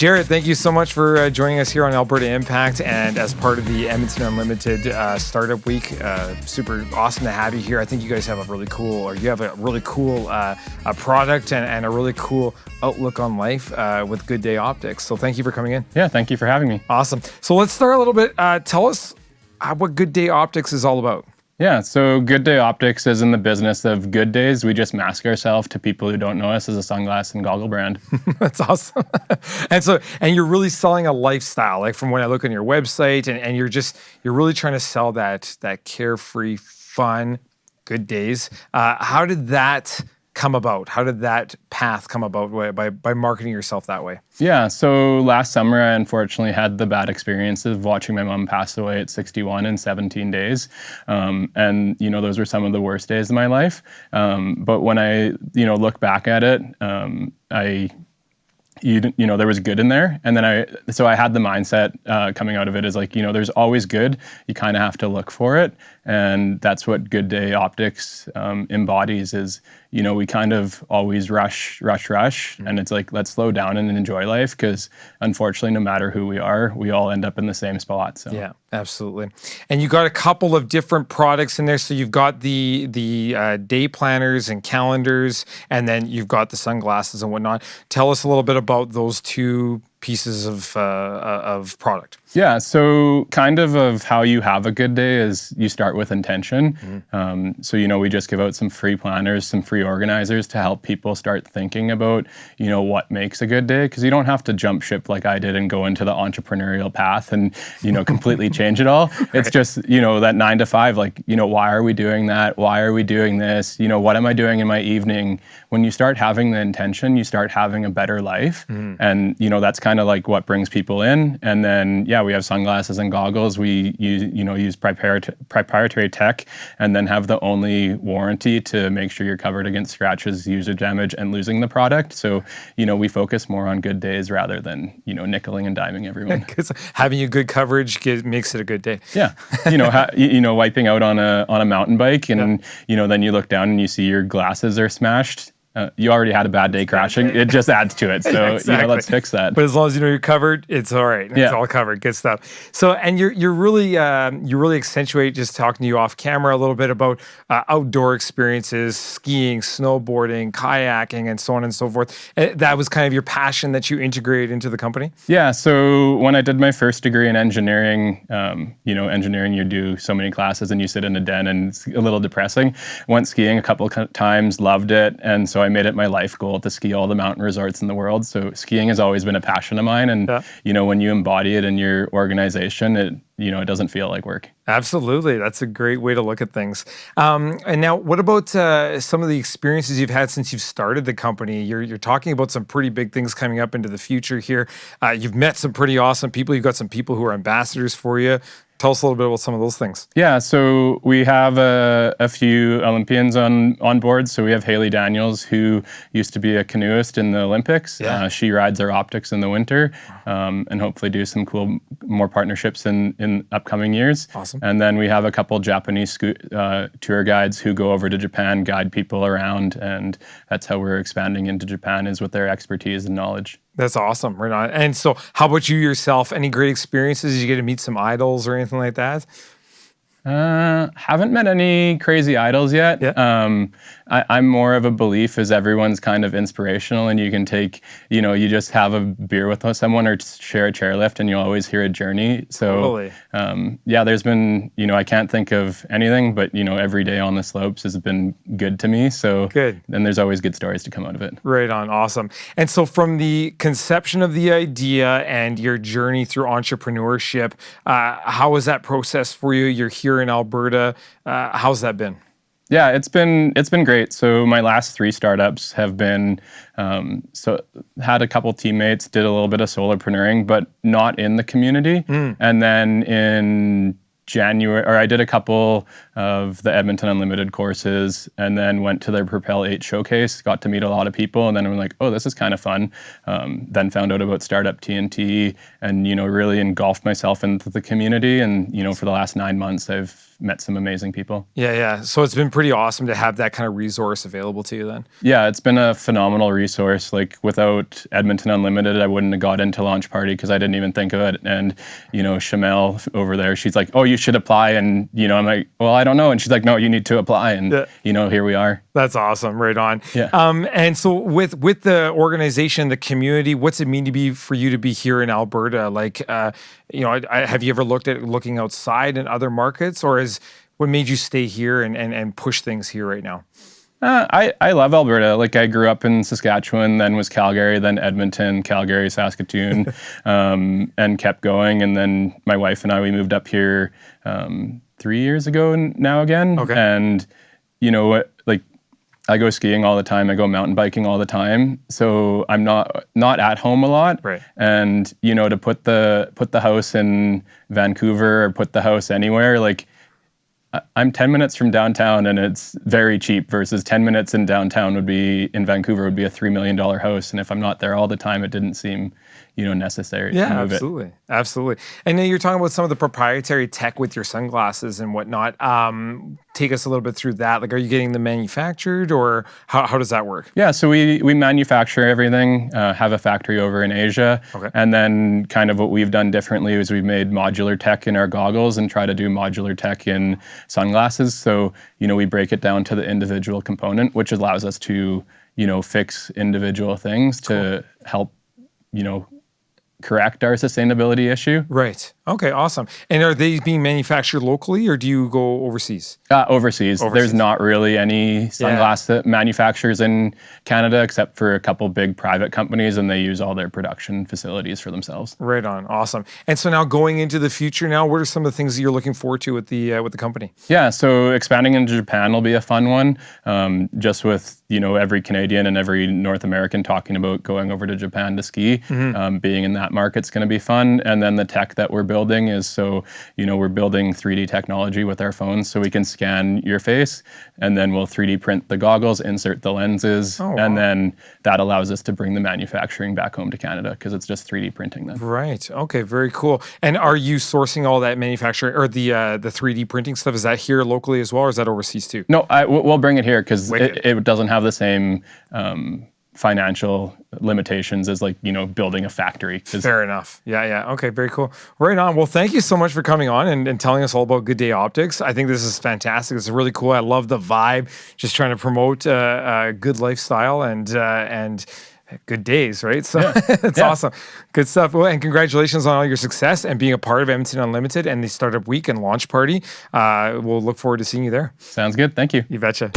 Jared, thank you so much for joining us here on Alberta Impact and as part of the Edmonton Unlimited Startup Week. Super awesome to have you here. I think you guys have a really cool product and a really cool outlook on life with Good Day Optics. So thank you for coming in. Yeah, thank you for having me. Awesome. So let's start a little bit. Tell us what Good Day Optics is all about. Yeah, so Good Day Optics is in the business of good days. We just mask ourselves to people who don't know us as a sunglass and goggle brand. That's awesome. and you're really selling a lifestyle, like from when I look on your website, and you're really trying to sell that carefree, fun, good days. How did that come about? How did that path come about by marketing yourself that way? Yeah, so last summer I unfortunately had the bad experience of watching my mom pass away at 61 in 17 days. And, those were some of the worst days of my life. But when I, look back at it, there was good in there. And then I had the mindset coming out of it is like, there's always good. You kind of have to look for it. And that's what Good Day Optics embodies is, we kind of always rush. And it's like, let's slow down and enjoy life because unfortunately, no matter who we are, we all end up in the same spot. So. Yeah, absolutely. And you got a couple of different products in there. So you've got the day planners and calendars, and then you've got the sunglasses and whatnot. Tell us a little bit about those two pieces of product. Yeah, so kind of how you have a good day is you start with intention. So, we just give out some free planners, some free organizers to help people start thinking about, what makes a good day. Because you don't have to jump ship like I did and go into the entrepreneurial path and, completely change it all. Right. It's just, that 9 to 5, like, why are we doing that? Why are we doing this? What am I doing in my evening? When you start having the intention, you start having a better life. And, that's kind of like what brings people in. And then, we have sunglasses and goggles. We use proprietary tech and then have the only warranty to make sure you're covered against scratches, user damage, and losing the product. So, we focus more on good days rather than, nickeling and diming everyone. Because having a good coverage makes it a good day. Yeah. Wiping out on a mountain bike and, then you look down and you see your glasses are smashed. You already had a bad day crashing. It just adds to it. So, exactly. Let's fix that. But as long as you're covered, it's all right. It's all covered. Good stuff. So, and you really accentuate, just talking to you off camera a little bit about outdoor experiences, skiing, snowboarding, kayaking, and so on and so forth. That was kind of your passion that you integrated into the company? Yeah. So when I did my first degree in engineering, engineering, you do so many classes and you sit in a den and it's a little depressing. Went skiing a couple of times, loved it. And so I made it my life goal to ski all the mountain resorts in the world. So skiing has always been a passion of mine. And, when you embody it in your organization, it doesn't feel like work. Absolutely. That's a great way to look at things. And now what about some of the experiences you've had since you've started the company? You're talking about some pretty big things coming up into the future here. You've met some pretty awesome people. You've got some people who are ambassadors for you. Tell us a little bit about some of those things. Yeah, so we have a few Olympians on board. So we have Haley Daniels, who used to be a canoeist in the Olympics. Yeah. She rides our optics in the winter and hopefully do some more partnerships in upcoming years. Awesome. And then we have a couple Japanese tour guides who go over to Japan, guide people around. And that's how we're expanding into Japan, is with their expertise and knowledge. That's awesome. Right on. And so how about you yourself? Any great experiences? Did you get to meet some idols or anything like that? Haven't met any crazy idols yet. Yeah. I'm more of a belief as everyone's kind of inspirational, and you can take, you just have a beer with someone or share a chairlift and you'll always hear a journey. So, totally. There's been, I can't think of anything, but, every day on the slopes has been good to me. So good. Then there's always good stories to come out of it. Right on. Awesome. And so from the conception of the idea and your journey through entrepreneurship, how was that process for you? You're here in Alberta. How's that been? Yeah, it's been great. So my last 3 startups have been, had a couple teammates, did a little bit of solopreneuring, but not in the community. And then in January, or I did a couple of the Edmonton Unlimited courses, and then went to their Propel 8 showcase, got to meet a lot of people, and then I'm like, oh, this is kind of fun. Then found out about Startup TNT, and, really engulfed myself into the community. And, for the last 9 months, I've met some amazing people. Yeah. So it's been pretty awesome to have that kind of resource available to you then. Yeah, it's been a phenomenal resource. Like, without Edmonton Unlimited, I wouldn't have got into Launch Party because I didn't even think of it. And, Shamel over there, she's like, oh, you should apply. And, I'm like, well, I don't know. And she's like, no, you need to apply. And, here we are. That's awesome. Right on. Yeah. And so with the organization, the community, what's it mean to be for you to be here in Alberta? Like, have you ever looked at looking outside in other markets, or what made you stay here and push things here right now? I love Alberta. Like, I grew up in Saskatchewan, then was Calgary, then Edmonton, Calgary, Saskatoon, and kept going. And then my wife and we moved up here 3 years ago now again. Okay. And like, I go skiing all the time. I go mountain biking all the time. So I'm not at home a lot. Right. And, to put the house in Vancouver or put the house anywhere, like, I'm 10 minutes from downtown, and it's very cheap, versus 10 minutes in downtown in Vancouver would be a $3 million house. And if I'm not there all the time, it didn't seem, necessary to move it. Absolutely. And then you're talking about some of the proprietary tech with your sunglasses and whatnot. Take us a little bit through that. Like, are you getting them manufactured, or how does that work? Yeah, so we manufacture everything, have a factory over in Asia. Okay. And then kind of what we've done differently is we've made modular tech in our goggles and try to do modular tech in sunglasses. So, we break it down to the individual component, which allows us to, fix individual things to help, correct our sustainability issue. Right. Okay, awesome. And are they being manufactured locally, or do you go overseas? Overseas. There's not really any sunglass manufacturers in Canada except for a couple big private companies, and they use all their production facilities for themselves. Right on. Awesome. And so now going into the future now, what are some of the things that you're looking forward to with the company? Yeah, so expanding into Japan will be a fun one. Just with, every Canadian and every North American talking about going over to Japan to ski. Being in that market's going to be fun. And then the tech that we're building is we're building 3D technology with our phones, so we can scan your face, and then we'll 3D print the goggles, insert the lenses, and then that allows us to bring the manufacturing back home to Canada because it's just 3D printing then. Right. Okay. Very cool. And are you sourcing all that manufacturing or the 3D printing stuff? Is that here locally as well, or is that overseas too? No, we'll bring it here because it doesn't have the same financial limitations as building a factory. Fair enough. Yeah. Okay, very cool. Right on. Well, thank you so much for coming on and telling us all about Good Day Optics. I think this is fantastic. It's really cool. I love the vibe, just trying to promote a good lifestyle and good days, right? So it's awesome. Good stuff. Well, and congratulations on all your success and being a part of Edmonton Unlimited and the Startup Week and Launch Party. We'll look forward to seeing you there. Sounds good. Thank you. You betcha.